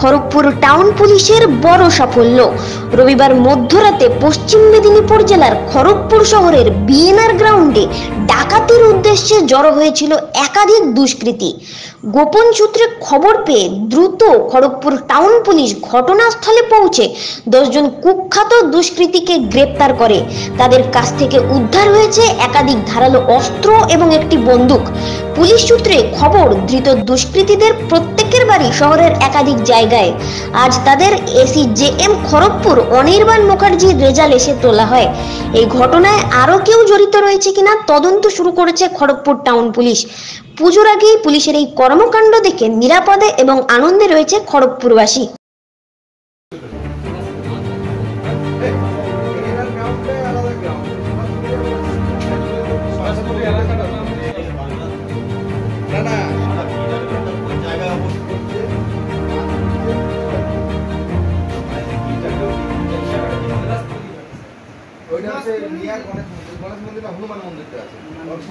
Kharagpur town পুলিশের বড় সাফল্য। রবিবার মধ্যরাতে পশ্চিম মেদিনীপুর জেলার খড়গপুর শহরের বিএনআর গ্রাউন্ডে ডাকাতির উদ্দেশ্যে জড়ো হয়েছিল একাধিক দুষ্কৃতী। গোপন সূত্রে খবর পেয়ে দ্রুত খড়গপুর টাউন পুলিশ ঘটনাস্থলে পৌঁছে 10 জন কুখ্যাত দুষ্কৃতীকে গ্রেপ্তার করে। তাদের কাছ থেকে উদ্ধার হয়েছে একাধিক ধারালো অস্ত্র এবং একটি বন্দুক। পুলিশ সূত্রে খবর, ধৃত দুষ্কৃতীদের প্রত্যেকের বাড়ি শহরের একাধিক জায়গায়। আজ তাদের এসিজেএম খড়গপুর অনির্বাণ মুখার্জির রেজাল্ট এসে তোলা হয়। এই ঘটনায় আরো কেউ জড়িত রয়েছে কিনা তদন্ত শুরু করেছে খড়গপুর টাউন পুলিশ। পুজোর আগেই পুলিশের এই কর্মকাণ্ড দেখে নিরাপদে এবং আনন্দে রয়েছে খড়গপুরবাসী। গণেশ মন্দির বা হনুমান মন্দিরটা আছে। হনুমান